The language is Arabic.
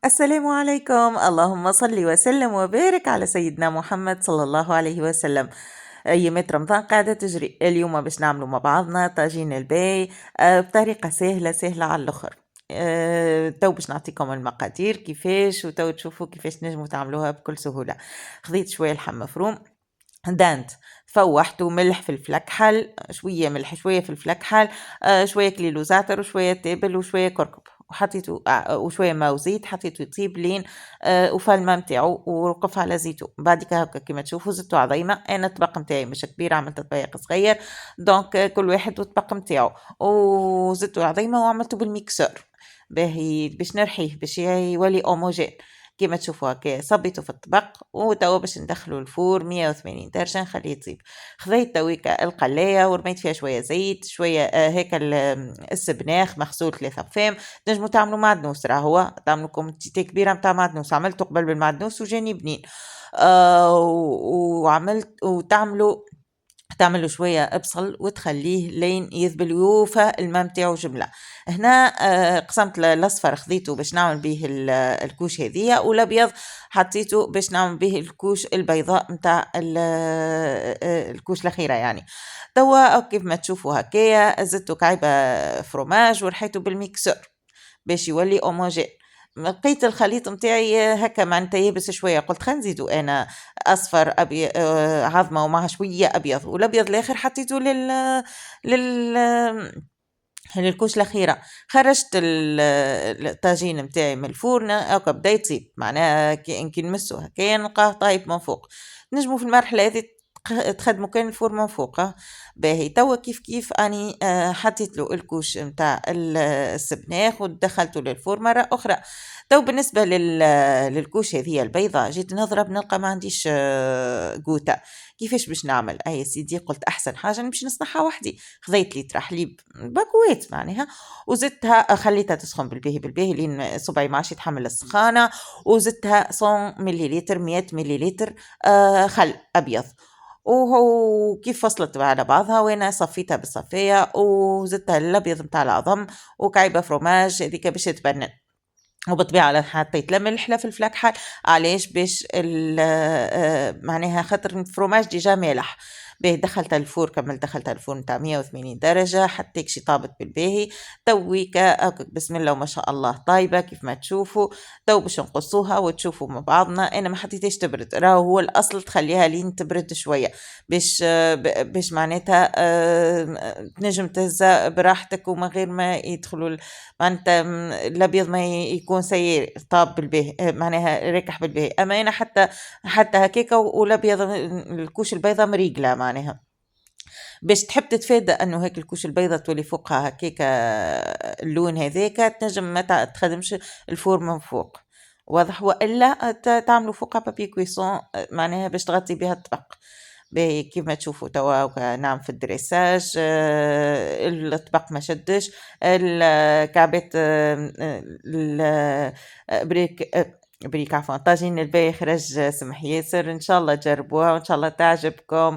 السلام عليكم، اللهم صل وسلم وبارك على سيدنا محمد صلى الله عليه وسلم. أيامات رمضان قاعدة تجري، اليوم باش نعملوا مع بعضنا طاجين الباي بطريقة سهلة على الآخر. تو باش نعطيكم المقادير كيفاش، وتو تشوفوا كيفاش نجموا تعملوها بكل سهولة. خذيت شوية لحم مفروم دانت، فوحته ملح فلفل أكحل، شوية ملح شوية فلفل أكحل، شوية كليلو زعتر وشوية تابل وشوية كركم، وحطيته وشوية ماء وزيت، حطيته يطيب لين وفى الماء متاعو ووقف على زيتو. بعد هكا كيما تشوفوا زدتو عظيمة. أنا الطبق متاعي مش كبير، عملت طبيق صغير، دونك كل واحد والطبق متاعو، وزدتو عظيمة وعملته بالميكسور باهي باش نرحيه باش يولي اوموجين. كيما تشوفوا هكا صبيته في الطبق، وتوا باش ندخلو الفور 180 درجة نخليه يطيب. خذيت تويكا القلاية ورميت فيها شوية زيت، شوية هيك السبناخ مغسول 3 فام. تنجموا تعملوا معدنوس، راهو تعملوا كومتيتي كبيرة متاع معدنوس، عملته قبل بالمعدنوس وجاني بنين. وعملت تعملوا شوية بصل وتخليه لين يذبل ويوفى الماء متاعو جملة. هنا قسمت الأصفر خذيته باش نعمل به الكوش هذية، والأبيض حطيته باش نعمل به الكوش البيضاء متاع الكوش الأخيرة يعني. توا كيف ما تشوفوا هكايا زدتو كعيبة فروماج ورحيته بالميكسور باش يولي اوموجين. لقيت الخليط متاعي هكا معناتها يابس شويه، قلت خلينا نزيدو انا اصفر ابي عظمه ومعها شويه ابيض، والابيض الاخر حطيته لل للكوش الأخيرة. خرجت الطاجين متاعي من الفرن هاكا بدا يطيب، معناها كي نمسو هكايا نلقاه طايب من فوق. نجمو في المرحلة هذه تخدموا كان الفور من فوق. باهي توا كيف اني حطيت له الكوش متاع السبناخ ودخلته للفور مرة أخرى. تو بالنسبة للكوش هذه البيضة جيت نضرب نلقى ما عنديش قوطة. كيفاش باش نعمل؟ أي سيدي قلت أحسن حاجة نمشي نصنعها وحدي. خذيت لتر حليب باكوات معناها، وزدتها خليتها تسخن بالباهي لين صبعي ما عادش يتحمل السخانة، وزدتها 100 مليلتر 100 مليلتر خل أبيض. وهو كيف فصلت على بعضها وانا صفيتها بالصفية، وزدتها الابيض متاع العظم وكعيبة فروماج هذيك باش تبنن. وبالطبيعة حطيت لا ملح لا فلفل أكحل. علاش؟ باش معناها خاطر الفرomage ديجا مالح. باهي دخلتها الفور، دخلتها الفرن نتاع 180 درجة حتى شي طابت بالباهي. تويكا هاكاك بسم الله وما شاء الله طايبة كيف ما تشوفوا. تو باش نقصوها وتشوفوا مع بعضنا. أنا ما حطيتهاش تبرد، راهو هو الأصل تخليها لين تبرد شوية باش باش معناتها تنجم تهزها براحتك ومن غير ما يدخلوا معناتها الأبيض ما يكون سيء طاب بالباهي، معناها راكح بالباهي. أما أنا حتى هكاكا والأبيض الكوش البيضة مريقلة معناها باش تحب تتفادى انه هيك الكوش البيضة تولي فوقها هكاكا اللون هذاكا، تنجم ما تخدمش الفور من فوق. واضح؟ والا تعملوا فوقها بابي كويسون معناها باش تغطي بها الطبق. باهي كيما تشوفوا توا نعم في الدريساج الطبق ما شدش الكعبات بريك عفوا طاجين الباي خرج سمح ياسر. ان شاء الله تجربوها وان شاء الله تعجبكم.